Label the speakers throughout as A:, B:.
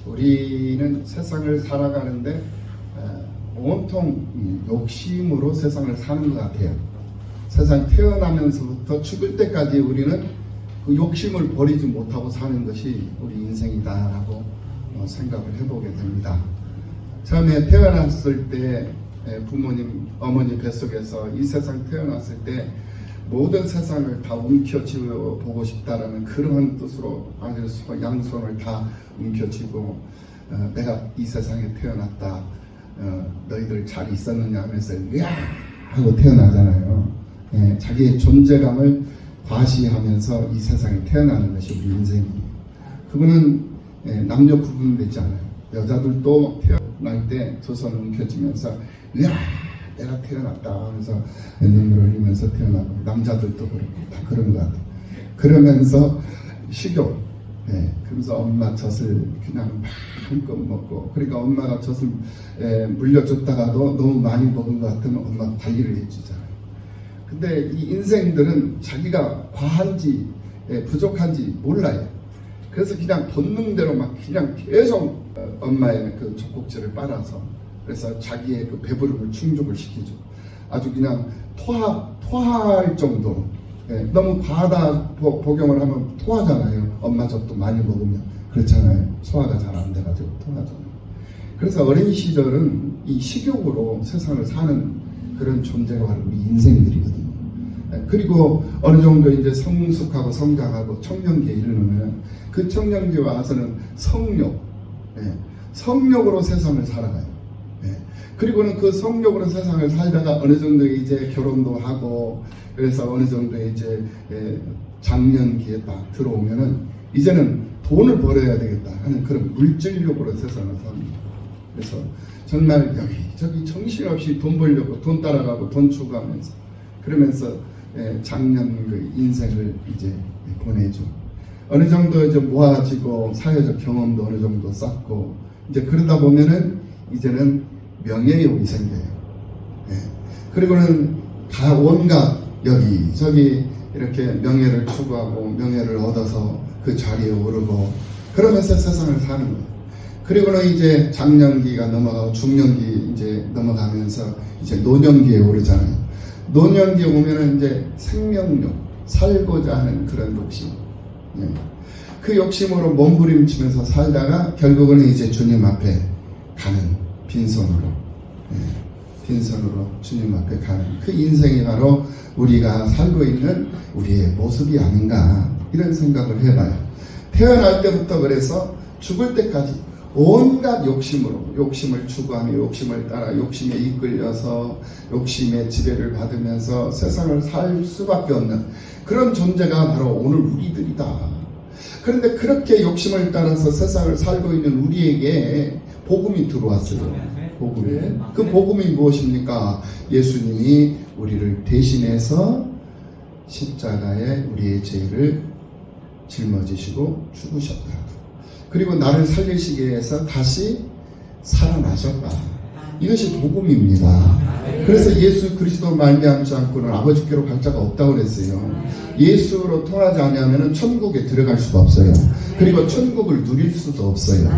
A: 우리는 세상을 살아가는데 온통 욕심으로 세상을 사는 것 같아요. 세상 태어나면서부터 죽을 때까지 우리는 그 욕심을 버리지 못하고 사는 것이 우리 인생이다라고 생각을 해보게 됩니다. 처음에 태어났을 때 부모님, 어머니 뱃속에서 이 세상 태어났을 때 모든 세상을 다 움켜쥐어 보고 싶다라는 그런 뜻으로 아주 양손을 다 움켜쥐고 내가 이 세상에 태어났다. 너희들 잘 있었느냐 하면서 으아 하고 태어나잖아요. 자기의 존재감을 과시하면서 이 세상에 태어나는 것이 우리 인생이에요. 그거는 남녀 구분되지 않아요. 여자들도 태어날 때 두 손을 움켜쥐면서 으아 내가 태어났다 하면서 눈물을 흘리면서 태어나고, 남자들도 그렇고 다 그런 것 같아요. 그러면서 식욕, 그러면서 엄마 젖을 그냥 마음껏 먹고, 그러니까 엄마가 젖을 물려줬다가도 너무 많이 먹은 것 같으면 엄마가 관리를 해주잖아요. 근데 이 인생들은 자기가 과한지 부족한지 몰라요. 그래서 그냥 본능대로 막 그냥 계속 엄마의 그 젖꼭지를 빨아서, 그래서 자기의 그 배부름을 충족을 시키죠. 아주 그냥 토할 정도로. 너무 과하다 복용을 하면 토하잖아요. 엄마 젖도 많이 먹으면 그렇잖아요. 소화가 잘 안 돼가지고 토하잖아요. 그래서 어린 시절은 이 식욕으로 세상을 사는 그런 존재가 바로 우리 인생들이거든요. 그리고 어느 정도 이제 성숙하고 성장하고 청년기에 이르면 그 청년기에 와서는 성욕, 성욕으로 세상을 살아가요. 그리고는 그 성욕으로 세상을 살다가 어느 정도 이제 결혼도 하고, 그래서 어느 정도 이제 장년기에 딱 들어오면은 이제는 돈을 벌어야 되겠다 하는 그런 물질욕으로 세상을 삽니다. 그래서 정말 여기저기 정신없이 돈 벌려고 돈 따라가고 돈 추구하면서, 그러면서 장년 그 인생을 이제 보내죠. 어느 정도 이제 모아지고 사회적 경험도 어느 정도 쌓고, 이제 그러다 보면은 이제는 명예욕이 생겨요. 그리고는 다 온갖 여기저기 이렇게 명예를 추구하고 명예를 얻어서 그 자리에 오르고, 그러면서 세상을 사는 거예요. 그리고는 이제 장년기가 넘어가고 중년기 이제 넘어가면서 이제 노년기에 오르잖아요. 노년기에 오면은 이제 생명욕, 살고자 하는 그런 욕심. 그 욕심으로 몸부림치면서 살다가 결국은 이제 주님 앞에 가는, 빈손으로 주님 앞에 가는 그 인생이 바로 우리가 살고 있는 우리의 모습이 아닌가, 이런 생각을 해봐요. 태어날 때부터 그래서 죽을 때까지 온갖 욕심을 추구하며 욕심을 따라 욕심에 이끌려서 욕심의 지배를 받으면서 세상을 살 수밖에 없는 그런 존재가 바로 오늘 우리들이다. 그런데 그렇게 욕심을 따라서 세상을 살고 있는 우리에게 복음이 들어왔어요. 그 복음이 무엇입니까? 예수님이 우리를 대신해서 십자가에 우리의 죄를 짊어지시고 죽으셨다. 그리고 나를 살리시기 위해서 다시 살아나셨다. 이것이 복음입니다. 그래서 예수 그리스도 말미암지 않고는 아버지께로 갈 자가 없다고 그랬어요. 예수로 통하지 않으면 천국에 들어갈 수가 없어요. 그리고 천국을 누릴 수도 없어요.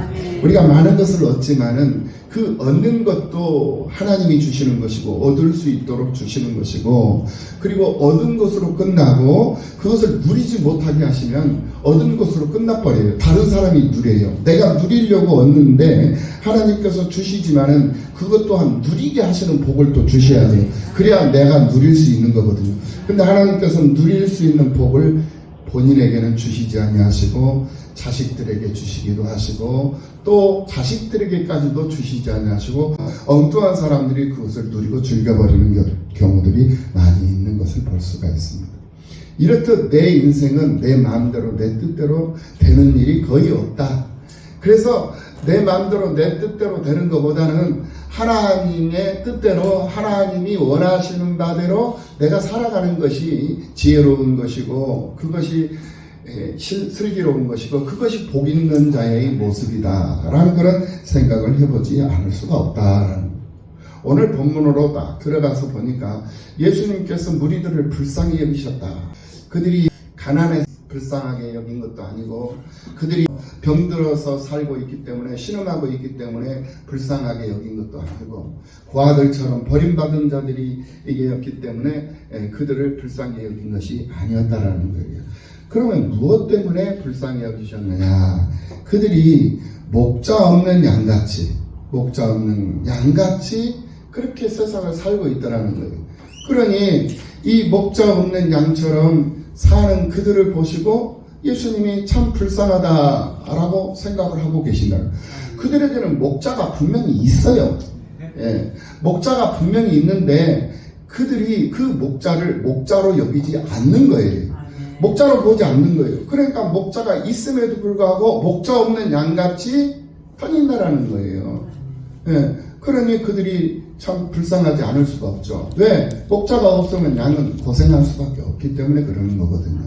A: 우리가 많은 것을 얻지만은 그 얻는 것도 하나님이 주시는 것이고 얻을 수 있도록 주시는 것이고, 그리고 얻은 것으로 끝나고 그것을 누리지 못하게 하시면 얻은 것으로 끝나버려요. 다른 사람이 누려요. 내가 누리려고 얻는데 하나님께서 주시지만은 그것 또한 누리게 하시는 복을 또 주셔야 돼요. 그래야 내가 누릴 수 있는 거거든요. 근데 하나님께서는 누릴 수 있는 복을 본인에게는 주시지 아니하시고 자식들에게 주시기도 하시고 또 자식들에게까지도 주시지 아니하시고 엉뚱한 사람들이 그것을 누리고 즐겨버리는 경우들이 많이 있는 것을 볼 수가 있습니다. 이렇듯 내 인생은 내 마음대로 내 뜻대로 되는 일이 거의 없다. 그래서 내 마음대로 내 뜻대로 되는 것보다는 하나님의 뜻대로 하나님이 원하시는 바대로 내가 살아가는 것이 지혜로운 것이고 그것이 슬기로운 것이고 그것이 복 있는 자의 모습이다 라는 그런 생각을 해보지 않을 수가 없다. 오늘 본문으로 딱 들어가서 보니까 예수님께서 무리들을 불쌍히 여기셨다. 그들이 가난해서 불쌍하게 여긴 것도 아니고, 그들이 병들어서 살고 있기 때문에, 신음하고 있기 때문에 불쌍하게 여긴 것도 아니고, 고아들처럼 버림받은 자들이 이게였기 때문에 그들을 불쌍히 여긴 것이 아니었다라는 거예요. 그러면 무엇 때문에 불쌍히 여기셨느냐? 그들이 목자 없는 양같이 그렇게 세상을 살고 있더라는 거예요. 그러니 이 목자 없는 양처럼 사는 그들을 보시고 예수님이 참 불쌍하다라고 생각을 하고 계신다. 그들에게는 목자가 분명히 있어요. 예, 목자가 분명히 있는데 그들이 그 목자를 목자로 여기지 않는 거예요. 목자로 보지 않는 거예요. 그러니까 목자가 있음에도 불구하고 목자 없는 양같이 다닌다라는 거예요. 예, 그러니 그들이 참 불쌍하지 않을 수가 없죠. 왜? 목자가 없으면 양은 고생할 수밖에 없기 때문에 그러는 거거든요.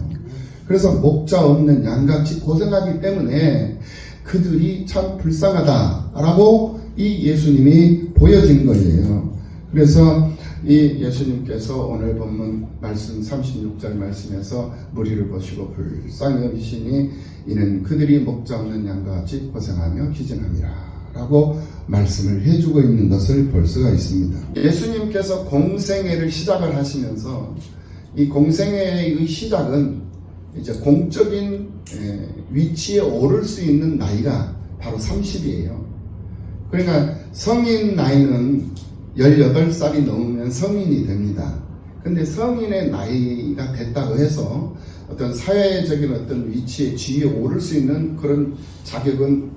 A: 그래서 목자 없는 양같이 고생하기 때문에 그들이 참 불쌍하다라고 이 예수님이 보여진 거예요. 그래서 이 예수님께서 오늘 본문 말씀 36절 말씀에서 무리를 보시고 불쌍히 여기시니 이는 그들이 목자 없는 양과 같이 고생하며 기진함이라 라고 말씀을 해주고 있는 것을 볼 수가 있습니다. 예수님께서 공생애를 시작을 하시면서 이 공생애의 시작은 이제 공적인 위치에 오를 수 있는 나이가 바로 30이에요. 그러니까 성인 나이는 18살이 넘으면 성인이 됩니다. 근데 성인의 나이가 됐다고 해서 어떤 사회적인 어떤 위치에 지위에 오를 수 있는 그런 자격은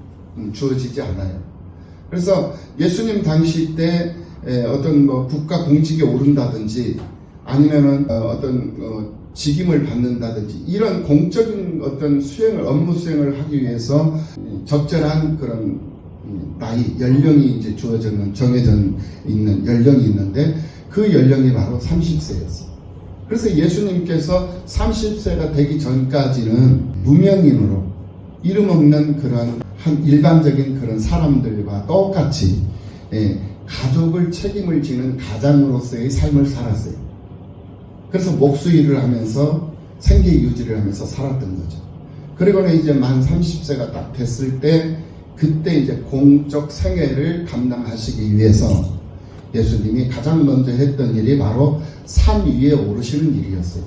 A: 주어지지 않아요. 그래서 예수님 당시 때 어떤 뭐 국가 공직에 오른다든지 아니면은 어떤 직임을 받는다든지 이런 공적인 어떤 업무 수행을 하기 위해서 적절한 그런 나이, 연령이 이제 정해져 있는 연령이 있는데 그 연령이 바로 30세였어요. 그래서 예수님께서 30세가 되기 전까지는 무명인으로 이름 없는 그런 일반적인 그런 사람들과 똑같이 가족을 책임을 지는 가장으로서의 삶을 살았어요. 그래서 목수일을 하면서 생계 유지를 하면서 살았던 거죠. 그리고는 이제 만 30세가 딱 됐을 때 그때 이제 공적 생애를 감당하시기 위해서 예수님이 가장 먼저 했던 일이 바로 산 위에 오르시는 일이었어요.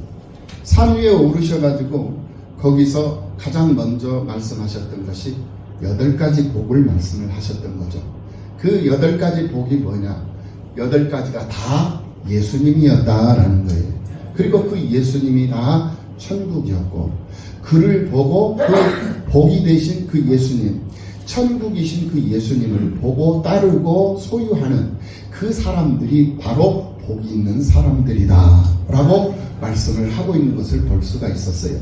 A: 산 위에 오르셔가지고 거기서 가장 먼저 말씀하셨던 것이 8가지 복을 말씀을 하셨던 거죠. 그 8가지 복이 뭐냐? 8가지가 다 예수님이었다라는 거예요. 그리고 그 예수님이 다 천국이었고 그를 보고 그 복이 되신 그 예수님, 천국이신 그 예수님을 보고 따르고 소유하는 그 사람들이 바로 복이 있는 사람들이다 라고 말씀을 하고 있는 것을 볼 수가 있었어요.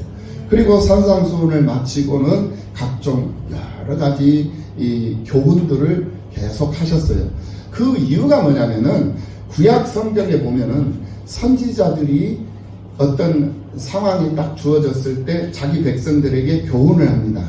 A: 그리고 산상수훈을 마치고는 각종 여러 가지 이 교훈들을 계속 하셨어요. 그 이유가 뭐냐면은 구약 성경에 보면은 선지자들이 어떤 상황이 딱 주어졌을 때 자기 백성들에게 교훈을 합니다.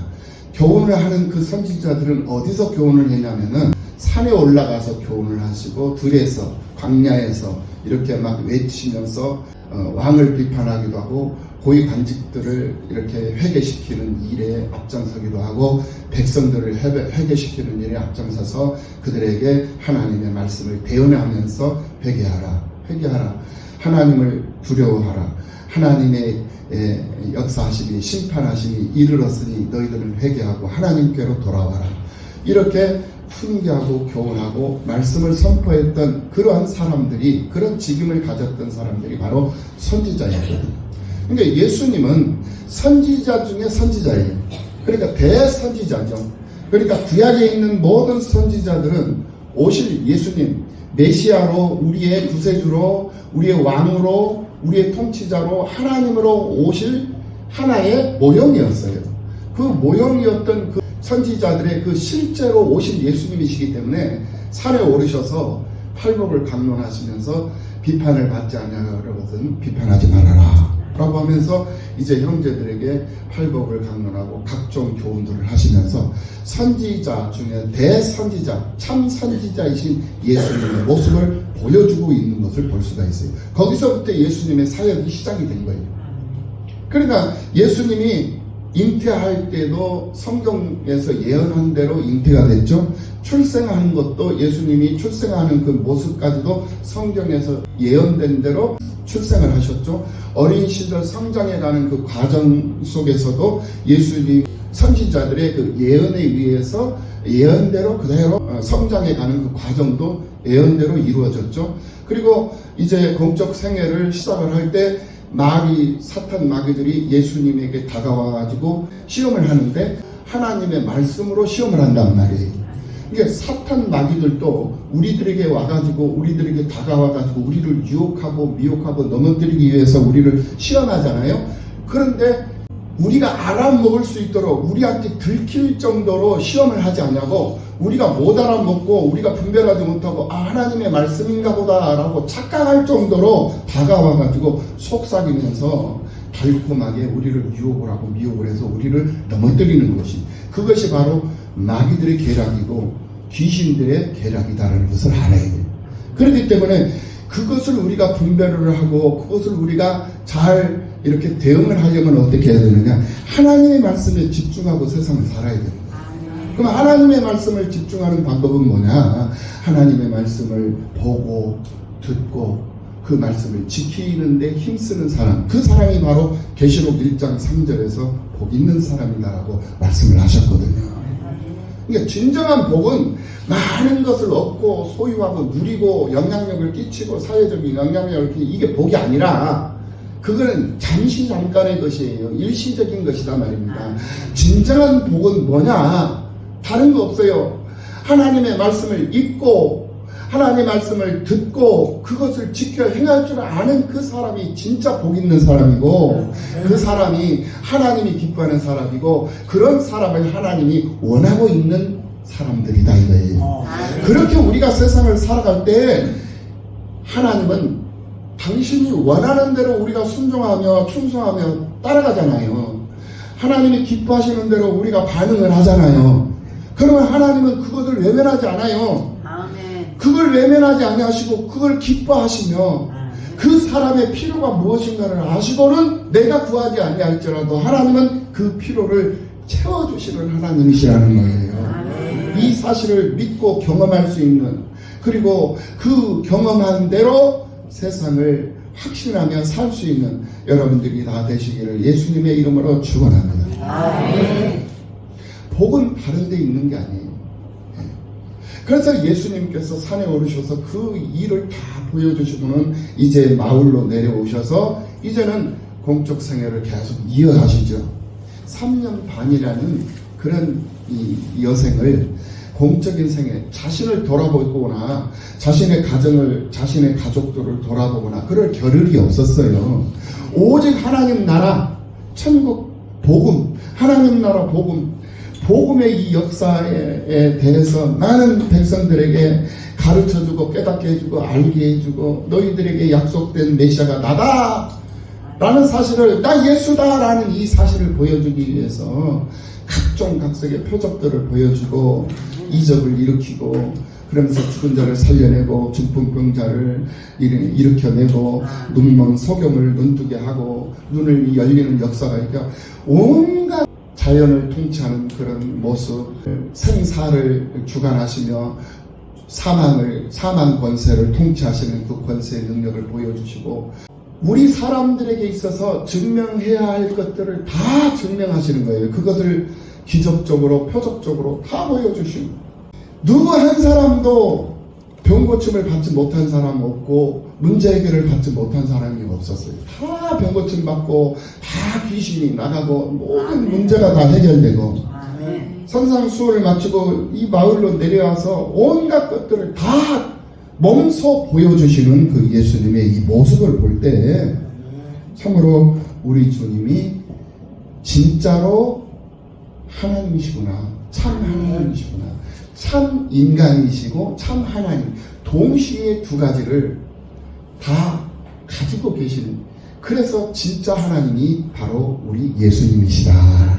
A: 교훈을 하는 그 선지자들은 어디서 교훈을 했냐면은 산에 올라가서 교훈을 하시고 들에서 광야에서 이렇게 막 외치면서 왕을 비판하기도 하고 고위 관직들을 이렇게 회개시키는 일에 앞장서기도 하고 백성들을 회개시키는 일에 앞장서서 그들에게 하나님의 말씀을 대언하면서 회개하라 하나님을 두려워하라 하나님의 역사하심이 심판하심이 이르렀으니 너희들은 회개하고 하나님께로 돌아와라 이렇게 훈계하고 교훈하고 말씀을 선포했던 그러한 사람들이 그런 직임을 가졌던 사람들이 바로 선지자였거든요. 그러니까 예수님은 선지자 중에 선지자예요. 그러니까 대선지자죠. 그러니까 구약에 있는 모든 선지자들은 오실 예수님 메시아로 우리의 구세주로 우리의 왕으로 우리의 통치자로 하나님으로 오실 하나의 모형이었어요. 그 모형이었던 그 선지자들의 그 실제로 오신 예수님이시기 때문에 산에 오르셔서 팔복을 강론하시면서 비판을 받지 아니하거든 비판하지 말아라 라고 하면서 이제 형제들에게 팔복을 강론하고 각종 교훈들을 하시면서 선지자 중에 대선지자 참 선지자이신 예수님의 모습을 보여주고 있는 것을 볼 수가 있어요. 거기서부터 예수님의 사역이 시작이 된 거예요. 그러니까 예수님이 잉태할 때도 성경에서 예언한 대로 잉태가 됐죠. 출생하는 것도 예수님이 출생하는 그 모습까지도 성경에서 예언된 대로 출생을 하셨죠. 어린 시절 성장해가는 그 과정 속에서도 예수님 선지자들의 그 예언에 의해서 예언대로 그대로 성장해가는 그 과정도 예언대로 이루어졌죠. 그리고 이제 공적 생애를 시작을 할 때 사탄 마귀들이 예수님에게 다가와가지고 시험을 하는데 하나님의 말씀으로 시험을 한단 말이에요. 이게 사탄 마귀들도 우리들에게 와가지고 우리들에게 다가와가지고 우리를 유혹하고 미혹하고 넘어뜨리기 위해서 우리를 시험하잖아요. 그런데 우리가 알아먹을 수 있도록 우리한테 들킬 정도로 시험을 하지 않냐고, 우리가 못 알아먹고 우리가 분별하지 못하고 하나님의 말씀인가 보다 라고 착각할 정도로 다가와가지고 속삭이면서 달콤하게 우리를 유혹을 하고 미혹을 해서 우리를 넘어뜨리는 것이, 그것이 바로 마귀들의 계략이고 귀신들의 계략이다라는 것을 알아야 돼요. 그렇기 때문에 그것을 우리가 분별을 하고 그것을 우리가 잘 이렇게 대응을 하려면 어떻게 해야 되느냐, 하나님의 말씀에 집중하고 세상을 살아야 됩니다. 그럼 하나님의 말씀을 집중하는 방법은 뭐냐, 하나님의 말씀을 보고 듣고 그 말씀을 지키는데 힘쓰는 사람, 그 사람이 바로 계시록 1장 3절에서 복 있는 사람이다라고 말씀을 하셨거든요. 그러니까 진정한 복은 많은 것을 얻고 소유하고 누리고 영향력을 끼치고 사회적인 영향력을 끼치고, 이게 복이 아니라 그거는 잠시 잠깐의 것이에요. 일시적인 것이다 말입니다. 진정한 복은 뭐냐, 다른 거 없어요. 하나님의 말씀을 읽고 하나님의 말씀을 듣고 그것을 지켜 행할 줄 아는 그 사람이 진짜 복 있는 사람이고, 그 사람이 하나님이 기뻐하는 사람이고, 그런 사람을 하나님이 원하고 있는 사람들이다 이거예요. 그렇게 우리가 세상을 살아갈 때 하나님은 당신이 원하는 대로 우리가 순종하며 충성하며 따라가잖아요. 하나님이 기뻐하시는 대로 우리가 반응을 하잖아요. 그러면 하나님은 그것을 외면하지 않아요. 그걸 외면하지 아니하시고 그걸 기뻐하시며 그 사람의 필요가 무엇인가를 아시고는 내가 구하지 아니할지라도 하나님은 그 필요를 채워주시는 하나님이시라는 거예요. 이 사실을 믿고 경험할 수 있는, 그리고 그 경험한 대로 세상을 확신하며 살 수 있는 여러분들이 다 되시기를 예수님의 이름으로 축원합니다. 복은 다른 데 있는 게 아니에요. 그래서 예수님께서 산에 오르셔서 그 일을 다 보여주시고는 이제 마을로 내려오셔서 이제는 공적 생애를 계속 이어가시죠. 3년 반이라는 그런 이 여생을, 공적인 생애, 자신을 돌아보거나 자신의 가정을, 자신의 가족들을 돌아보거나 그럴 겨를이 없었어요. 오직 하나님 나라, 천국, 복음, 하나님 나라 복음, 복음의 이 역사에 대해서 많은 백성들에게 가르쳐주고 깨닫게 해주고 알게 해주고, 너희들에게 약속된 메시아가 나다 라는 사실을, 나 예수다 라는 이 사실을 보여주기 위해서 각종 각색의 표적들을 보여주고 이적을 일으키고, 그러면서 죽은 자를 살려내고 중풍병자를 일으켜내고 눈먼 소경을 눈뜨게 하고 눈을 열리는 역사가 있고, 온갖 자연을 통치하는 그런 모습, 생사를 주관하시며 사망 권세를 통치하시는 그 권세의 능력을 보여주시고, 우리 사람들에게 있어서 증명해야 할 것들을 다 증명하시는 거예요. 그것을 기적적으로 표적적으로 다 보여주시고, 누구 한 사람도 병고침을 받지 못한 사람 없고 문제 해결을 받지 못한 사람이 없었어요. 다 병고침 받고 다 귀신이 나가고 모든 문제가 다 해결되고, 선상수호를 마치고 이 마을로 내려와서 온갖 것들을 다 몸소 보여주시는 그 예수님의 이 모습을 볼 때 참으로 우리 주님이 진짜로 하나님이시구나, 참 하나님이시구나, 참 인간이시고 참 하나님, 동시에 두 가지를 다 가지고 계시는, 그래서 진짜 하나님이 바로 우리 예수님이시다.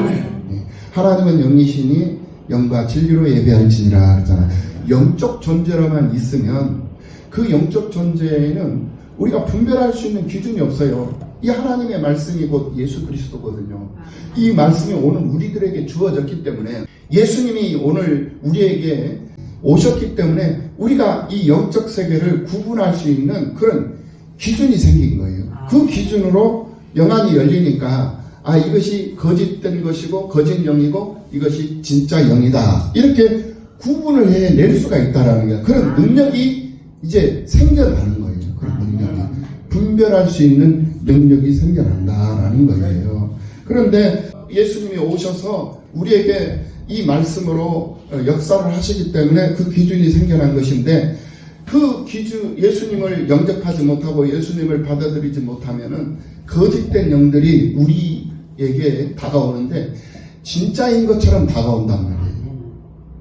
A: 네. 하나님은 영이시니 영과 진리로 예배할지니라 그러잖아요. 영적 존재로만 있으면 그 영적 존재에는 우리가 분별할 수 있는 기준이 없어요. 이 하나님의 말씀이 곧 예수 그리스도거든요. 이 말씀이 오늘 우리들에게 주어졌기 때문에, 예수님이 오늘 우리에게 오셨기 때문에 우리가 이 영적 세계를 구분할 수 있는 그런 기준이 생긴 거예요. 그 기준으로 영안이 열리니까 이것이 거짓된 것이고 거짓 영이고 이것이 진짜 영이다, 이렇게 구분을 해낼 수가 있다라는 거예요. 그런 능력이 이제 생겨나는 거예요. 그런 능력이 분별할 수 있는 능력이 생겨난다라는 거예요. 그런데 예수님이 오셔서 우리에게 이 말씀으로 역사를 하시기 때문에 그 기준이 생겨난 것인데, 그 기준, 예수님을 영접하지 못하고 예수님을 받아들이지 못하면은 거짓된 영들이 우리에게 다가오는데 진짜인 것처럼 다가온단 말이에요.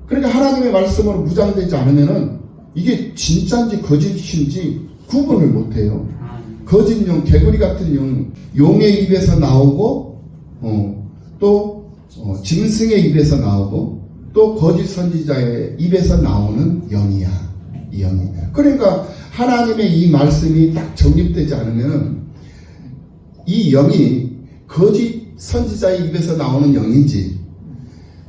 A: 그러니까 하나님의 말씀으로 무장되지 않으면은 이게 진짜인지 거짓인지 구분을 못해요. 거짓 영, 개구리 같은 영, 용의 입에서 나오고 또 짐승의 입에서 나오고 또 거짓 선지자의 입에서 나오는 영이야, 이 영이. 그러니까 하나님의 이 말씀이 딱 정립되지 않으면 이 영이 거짓 선지자의 입에서 나오는 영인지,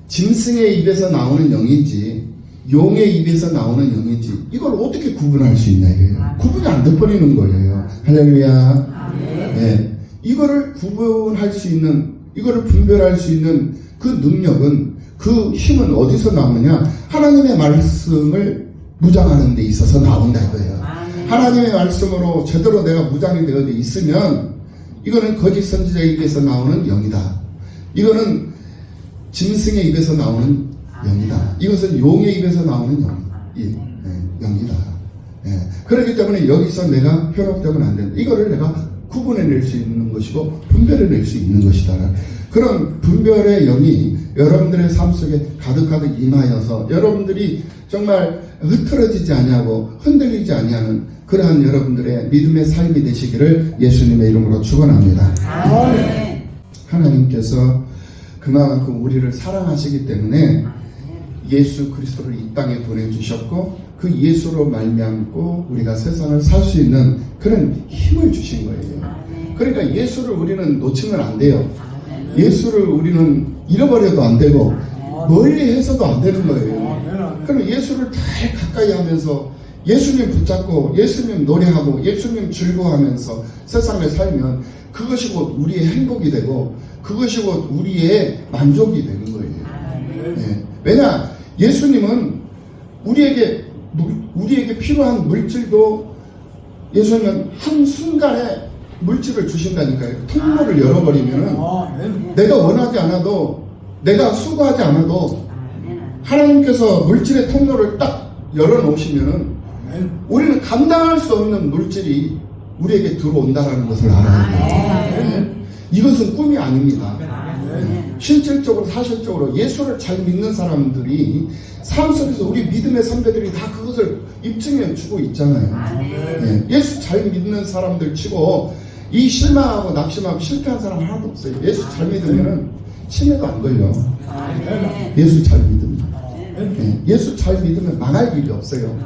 A: 짐승의 입에서 나오는 영인지, 용의 입에서 나오는 영인지, 이걸 어떻게 구분할 수 있냐 이거예요. 구분이 안 돼버리는 거예요. 할렐루야. 네. 이거를 구분할 수 있는, 이거를 분별할 수 있는 그 능력은, 그 힘은 어디서 나오느냐? 하나님의 말씀을 무장하는 데 있어서 나온다 이거예요. 하나님의 말씀으로 제대로 내가 무장이 되어 있으면 이거는 거짓 선지자의 입에서 나오는 영이다. 이거는 짐승의 입에서 나오는 영이다. 이것은 용의 입에서 나오는 영이다. 그렇기 때문에 여기서 내가 현혹되면 안 된다. 이거를 내가 구분해낼 수 있는 것이고 분별해낼 수 있는 것이다. 그런 분별의 영이 여러분들의 삶 속에 가득가득 임하여서 여러분들이 정말 흐트러지지 아니하고 흔들리지 아니하는 그러한 여러분들의 믿음의 삶이 되시기를 예수님의 이름으로 축원합니다. 하나님께서 그만큼 우리를 사랑하시기 때문에 예수 그리스도를 이 땅에 보내주셨고, 그 예수로 말미암고 우리가 세상을 살 수 있는 그런 힘을 주신 거예요. 그러니까 예수를 우리는 놓치면 안 돼요. 예수를 우리는 잃어버려도 안 되고 멀리 해서도 안 되는 거예요. 그럼 예수를 잘 가까이 하면서 예수님 붙잡고 예수님 노래하고 예수님 즐거워하면서 세상을 살면 그것이 곧 우리의 행복이 되고 그것이 곧 우리의 만족이 되는 거예요. 네. 왜냐? 예수님은 우리에게 필요한 물질도 예수님은 한순간에 물질을 주신다니까요. 통로를 열어버리면은 내가 원하지 않아도, 내가 수고하지 않아도 하나님께서 물질의 통로를 딱 열어놓으시면은 우리는 감당할 수 없는 물질이 우리에게 들어온다는 것을 알아야 돼요. 이것은 꿈이 아닙니다. 실질적으로 사실적으로 예수를 잘 믿는 사람들이 삶 속에서 우리 믿음의 선배들이 다 그것을 입증해 주고 있잖아요. 예수 잘 믿는 사람들 치고 이 실망하고 낙심하고 실패한 사람 하나도 없어요. 예수 잘 믿으면은 치매도 안 걸려. 예수 잘 믿으면. 예수 잘 믿으면 망할 일이 없어요.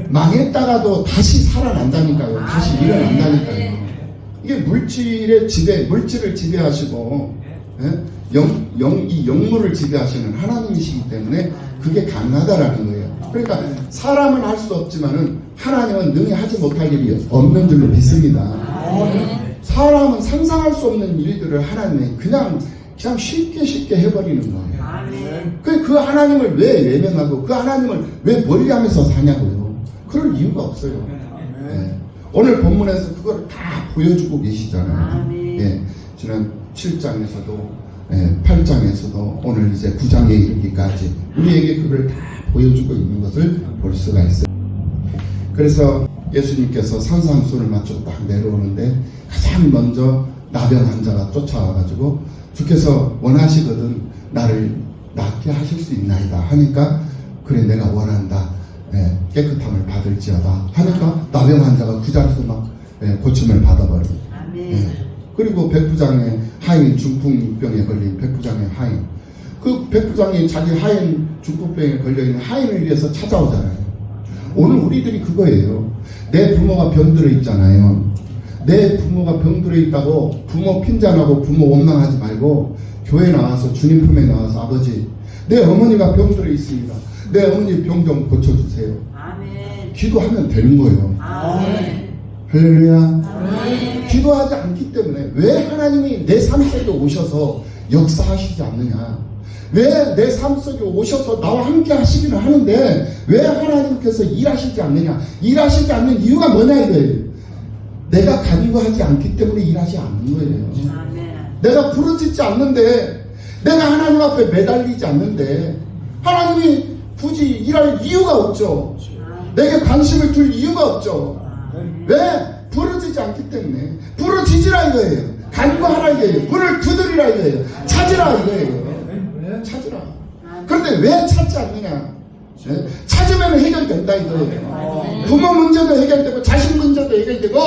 A: 망했다가도 다시 살아난다니까요. 다시 일어난다니까요. 이게 물질의 지배, 물질을 지배하시고 이 영물을 지배하시는 하나님이시기 때문에 그게 가능하다라는 거예요. 그러니까 사람은 할 수 없지만은 하나님은 능히 하지 못할 일이 없는 줄로 믿습니다. 사람은 상상할 수 없는 일들을 하나님이 그냥 쉽게 해버리는 거예요. 그 하나님을 왜 외면하고 그 하나님을 왜 멀리하면서 사냐고요. 그럴 이유가 없어요. 오늘 본문에서 그걸 다 보여주고 계시잖아요. 지난 7장에서도 8장에서도 오늘 이제 9장에 이르기까지 우리에게 그걸 다 보여주고 있는 것을 볼 수가 있어요. 그래서 예수님께서 산산수를 마치고 딱 내려오는데 가장 먼저 나병 환자가 쫓아와가지고 주께서 원하시거든 나를 낫게 하실 수 있나이다 하니까 그래 내가 원한다. 깨끗함을 받을지어다 하니까 나병 환자가 그 자리에서 막 고침을 받아버려요. 그리고 백부장의 하인 중풍병에 걸린 백부장의 하인, 그 백부장이 자기 하인 중풍병에 걸려있는 하인을 위해서 찾아오잖아요. 오늘 우리들이 그거예요. 내 부모가 병들어 있잖아요. 내 부모가 병들어 있다고 부모 핀잔하고 부모 원망하지 말고 교회 나와서 주님 품에 나와서 아버지 내 어머니가 병들어 있습니다. 내 어머니 병 좀 고쳐주세요.
B: 아멘.
A: 기도하면 되는 거예요.
B: 아멘.
A: 할렐루야.
B: 아멘.
A: 기도하지 않기 때문에 왜 하나님이 내 삶 속에 오셔서 역사하시지 않느냐, 왜 내 삶 속에 오셔서 나와 함께 하시기는 하는데 왜 하나님께서 일하시지 않느냐, 일하시지 않는 이유가 뭐냐 이거예요. 내가 간구하지 않기 때문에 일하지 않는 거예요.
B: 아멘.
A: 내가 부르짖지 않는데, 내가 하나님 앞에 매달리지 않는데 하나님이 굳이 일할 이유가 없죠. 내게 관심을 둘 이유가 없죠. 왜? 부르짖지 않기 때문에. 부르짖으라 이거예요. 간구하라 이거예요. 문을 두드리라 이거예요. 찾으라 이거예요. 찾으라. 그런데 왜 찾지 않느냐? 찾으면 해결된다 이거예요. 부모 문제도 해결되고 자식 문제도 해결되고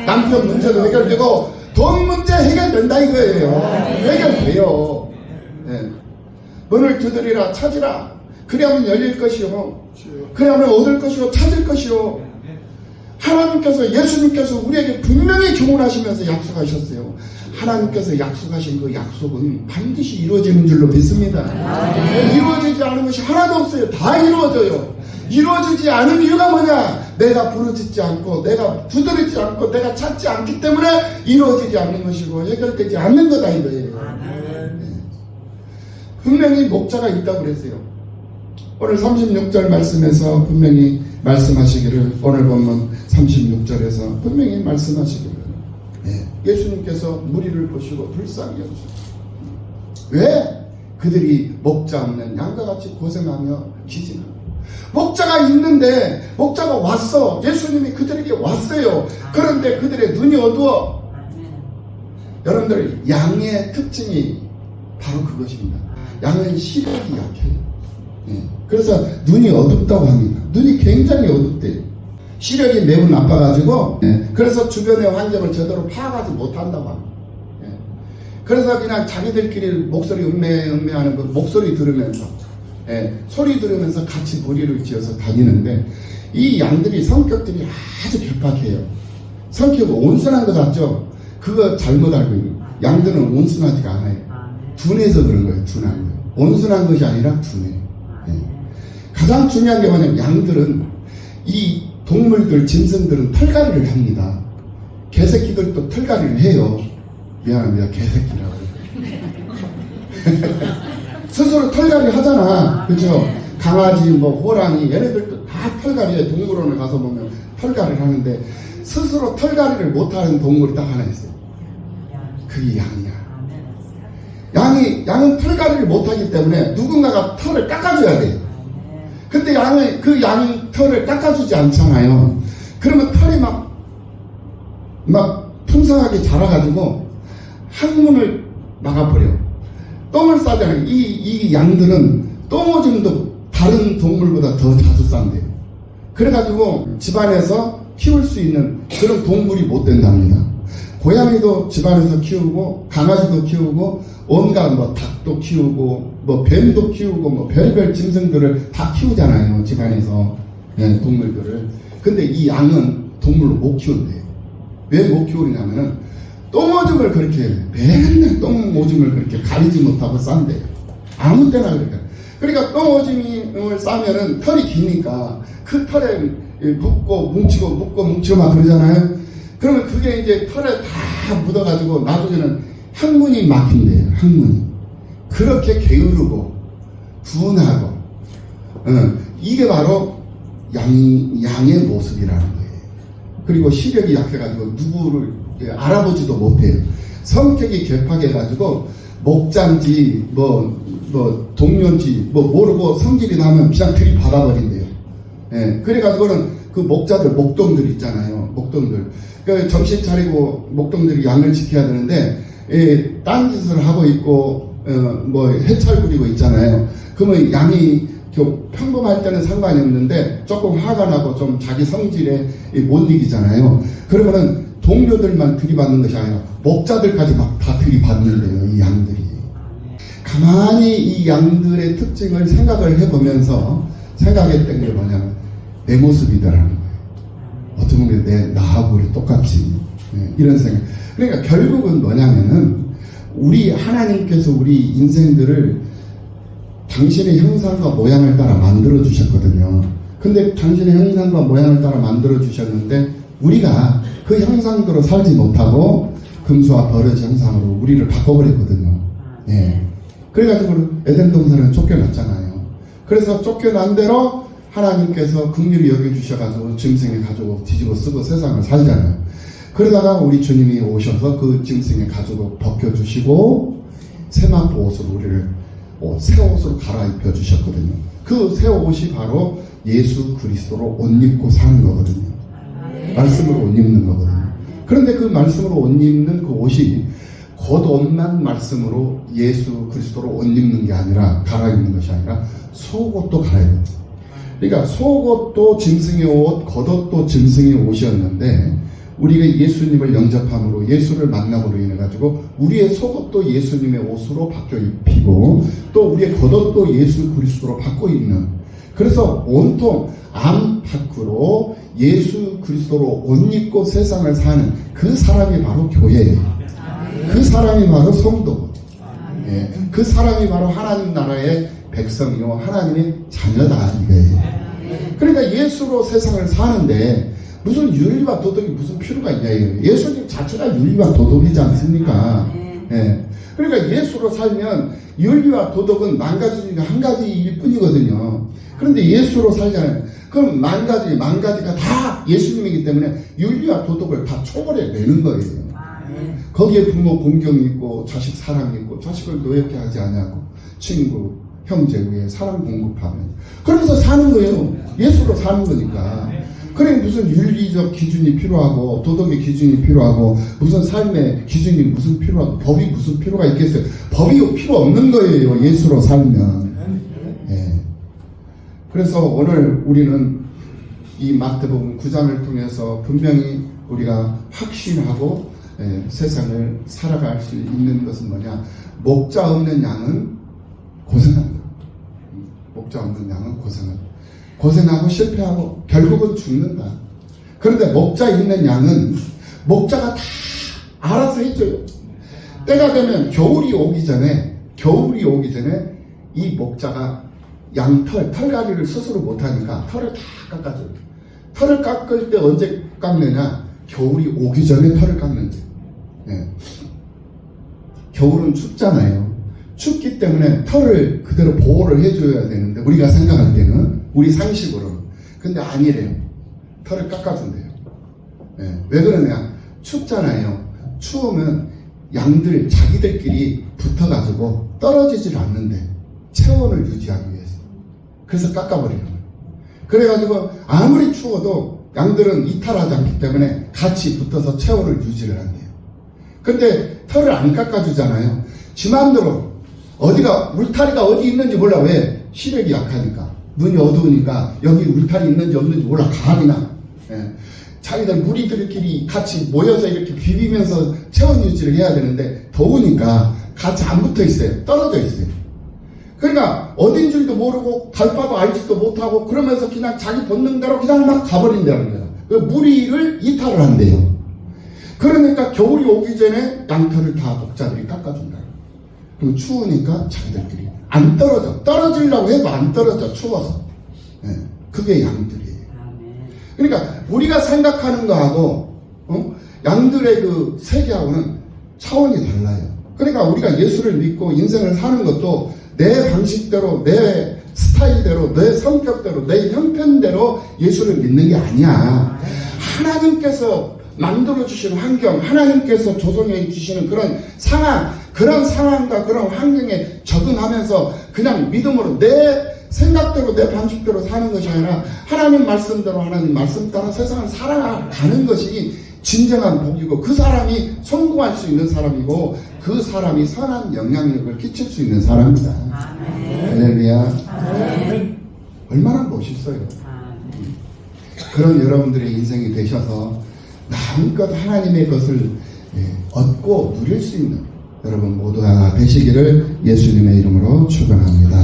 A: 남편 문제도 해결되고 돈 문제 해결된다 이거예요. 해결돼요. 네. 문을 두드리라, 찾으라. 그래야만 열릴 것이요, 그래야만 얻을 것이요, 찾을 것이요. 하나님께서, 예수님께서 우리에게 분명히 교훈하시면서 약속하셨어요. 하나님께서 약속하신 그 약속은 반드시 이루어지는 줄로 믿습니다. 이루어지지 않은 것이 하나도 없어요. 다 이루어져요. 이루어지지 않은 이유가 뭐냐? 내가 부르짖지 않고, 내가 두드리지 않고, 내가 찾지 않기 때문에 이루어지지 않는 것이고 해결되지 않는 거다 이거예요. 분명히 목자가 있다고 그랬어요. 오늘 36절 말씀에서 분명히 말씀하시기를, 오늘 본문 36절에서 분명히 말씀하시기를, 예수님께서 무리를 보시고 불쌍히 여기셨어요. 왜? 그들이 목자 없는 양과 같이 고생하며 기진하고, 목자가 있는데, 목자가 왔어. 예수님이 그들에게 왔어요. 그런데 그들의 눈이 어두워. 여러분들, 양의 특징이 바로 그것입니다. 양은 시력이 약해요. 그래서 눈이 어둡다고 합니다. 눈이 굉장히 어둡대요. 시력이 매우 나빠가지고, 그래서 주변의 환경을 제대로 파악하지 못한다고 합니다. 그래서 그냥 자기들끼리 목소리 음매하는 그 목소리 들으면서, 소리 들으면서 같이 무리를 지어서 다니는데, 이 양들이 성격들이 아주 괴팍해요. 성격이 온순한 것 같죠? 그거 잘못 알고 있는 거예요. 양들은 온순하지가 않아요. 둔해서 그런 거예요. 둔한 거예요. 온순한 것이 아니라 둔해요. 가장 중요한 게 뭐냐면, 양들은, 이 동물들, 짐승들은 털갈이를 합니다. 개새끼들도 털갈이를 해요. 미안합니다. 개새끼라고. 스스로 털갈이 하잖아. 그죠? 강아지, 호랑이, 얘네들도 다 털갈이에, 동물원을 가서 보면 털갈이를 하는데, 스스로 털갈이를 못하는 동물이 딱 하나 있어요. 그게 양이야. 양은 털갈이를 못하기 때문에 누군가가 털을 깎아줘야 돼요. 근데 그 양 털을 깎아주지 않잖아요. 그러면 털이 막 풍성하게 자라가지고 항문을 막아버려. 똥을 싸잖아요. 이 양들은 똥오줌도 다른 동물보다 더 자주 싼대요. 그래가지고 집안에서 키울 수 있는 그런 동물이 못 된답니다. 고양이도 집안에서 키우고, 강아지도 키우고, 온갖 닭도 키우고, 뱀도 키우고, 별별 짐승들을 다 키우잖아요. 집안에서. 동물들을. 근데 이 양은 동물로 못 키운대요. 왜 못 키우냐면은, 똥오줌을 그렇게, 맨날 똥오줌을 그렇게 가리지 못하고 싼대요. 아무 때나 그러니까. 그러니까 똥오줌을 싸면은 털이 기니까 그 털에 묶고 뭉치고 막 그러잖아요. 그러면 그게 이제 털에 다 묻어가지고 나중에는 항문이 막힌대요. 항문이. 그렇게 게으르고 둔하고, 이게 바로 양의 모습이라는 거예요. 그리고 시력이 약해가지고 누구를 알아보지도 못해요. 성격이 괴팍해가지고 목장지 동료인지 모르고 성질이 나면 그냥 들이받아버린대요. 그래가지고는 그 목자들, 목동들 있잖아요. 목동들. 정신 차리고 목동들이 양을 지켜야 되는데, 딴짓을 하고 있고, 해찰 부리고 있잖아요. 그러면 양이 평범할 때는 상관이 없는데, 조금 화가 나고 좀 자기 성질에 못 이기잖아요. 그러면은 동료들만 들이받는 것이 아니라, 목자들까지 막 다 들이받는데요, 이 양들이. 가만히 이 양들의 특징을 생각을 해보면서 생각했던 게 뭐냐면, 내 모습이더라는 거예요. 어떻게 보면 나하고 우리 똑같지. 이런 생각. 그러니까 결국은 뭐냐면은 우리 하나님께서 우리 인생들을 당신의 형상과 모양을 따라 만들어 주셨거든요. 근데 당신의 형상과 모양을 따라 만들어 주셨는데 우리가 그 형상대로 살지 못하고 금수와 버릇 형상으로 우리를 바꿔버렸거든요. 예. 그래가지고 에덴 동산은 쫓겨났잖아요. 그래서 쫓겨난 대로 하나님께서 긍휼히 여겨주셔가지고 짐승에 가지고 뒤집어 쓰고 세상을 살잖아요. 그러다가 우리 주님이 오셔서 그 짐승의 가죽을 벗겨주시고 세마포 옷으로 우리를 새 옷으로 갈아입혀 주셨거든요. 그 새 옷이 바로 예수 그리스도로 옷 입고 사는 거거든요. 말씀으로 옷 입는 거거든요. 그런데 그 말씀으로 옷 입는 그 옷이 겉옷만 말씀으로 예수 그리스도로 옷 입는 게 아니라 갈아입는 것이 아니라 속옷도 갈아입는 거예요. 그러니까 속옷도 짐승의 옷, 겉옷도 짐승의 옷이었는데 우리가 예수님을 영접함으로 예수를 만남으로 인해 가지고 우리의 속옷도 예수님의 옷으로 바뀌어 입히고 또 우리의 겉옷도 예수 그리스도로 바꿔 입는, 그래서 온통 안팎으로 예수 그리스도로 옷 입고 세상을 사는 그 사람이 바로 교회예요. 그 사람이 바로 성도. 예, 그 사람이 바로 하나님 나라의 백성이요 하나님의 자녀다 이거예요. 그러니까 예수로 세상을 사는데 무슨 윤리와 도덕이 무슨 필요가 있냐 이거예요. 예수님 자체가 윤리와 도덕이지 않습니까? 예. 그러니까 예수로 살면 윤리와 도덕은 만 가지 중에 한 가지일 뿐이거든요. 그런데 예수로 살잖아요. 그럼 만 가지가 다 예수님이기 때문에 윤리와 도덕을 다 초월해 내는 거예요. 거기에 부모 공경이 있고 자식 사랑이 있고 자식을 노엽게 하지 않냐고 친구 형제 위에 사랑 공급하면 그러면서 사는 거예요. 예수로 사는 거니까. 그래 무슨 윤리적 기준이 필요하고 도덕의 기준이 필요하고 무슨 삶의 기준이 무슨 필요하고 법이 무슨 필요가 있겠어요. 법이 필요 없는 거예요. 예수로 살면. 예. 그래서 오늘 우리는 이 마태복음 9장을 통해서 분명히 우리가 확신하고 세상을 살아갈 수 있는 것은 뭐냐, 목자 없는 양은 고생한다. 목자 없는 양은 고생하고 실패하고 결국은 죽는다. 그런데 목자 있는 양은 목자가 다 알아서 해줘요. 때가 되면 겨울이 오기 전에 이 목자가 털갈이를 스스로 못하니까 털을 다 깎아줘요. 털을 깎을 때 언제 깎느냐, 겨울이 오기 전에 털을 깎는 거예요. 네. 겨울은 춥잖아요. 춥기 때문에 털을 그대로 보호를 해줘야 되는데 우리가 생각할 때는 우리 상식으로는 근데 아니래요. 털을 깎아준대요. 네. 왜 그러냐, 춥잖아요. 추우면 양들 자기들끼리 붙어가지고 떨어지질 않는데 체온을 유지하기 위해서 그래서 깎아버리는 거예요. 그래가지고 아무리 추워도 양들은 이탈하지 않기 때문에 같이 붙어서 체온을 유지를 한대요. 근데 털을 안 깎아주잖아요. 지 마음대로 어디가 울타리가 어디 있는지 몰라. 왜? 시력이 약하니까. 눈이 어두우니까 여기 울타리 있는지 없는지 몰라. 감이나. 예. 자기들 무리들끼리 같이 모여서 이렇게 비비면서 체온 유지를 해야 되는데 더우니까 같이 안 붙어 있어요. 떨어져 있어요. 그러니까 어딘 줄도 모르고 갈 바도 알지도 못하고 그러면서 그냥 자기 본능대로 그냥 막 가버린다는 거예요. 그 무리를 이탈을 한대요. 그러니까 겨울이 오기 전에 양털을 다 목자들이 깎아준다. 그리고 추우니까 자기들끼리 안 떨어져. 떨어지려고 해도 안 떨어져. 추워서. 네. 그게 양들이에요. 그러니까 우리가 생각하는 거하고 양들의 그 세계하고는 차원이 달라요. 그러니까 우리가 예수를 믿고 인생을 사는 것도 내 방식대로, 내 스타일대로, 내 성격대로, 내 형편대로 예수를 믿는 게 아니야. 하나님께서 만들어주시는 환경, 하나님께서 조성해 주시는 그런 상황, 그런 상황과 그런 환경에 적응하면서 그냥 믿음으로 내 생각대로 내 방식대로 사는 것이 아니라 하나님 말씀대로 하나님 말씀 따라 세상을 살아가는 것이 진정한 복이고 그 사람이 성공할 수 있는 사람이고 그 사람이 선한 영향력을 끼칠 수 있는 사람이다. 할렐루야. 얼마나 멋있어요. 그런 여러분들의 인생이 되셔서 마음껏 하나님의 것을 얻고 누릴 수 있는 여러분 모두가 되시기를 예수님의 이름으로 축원합니다.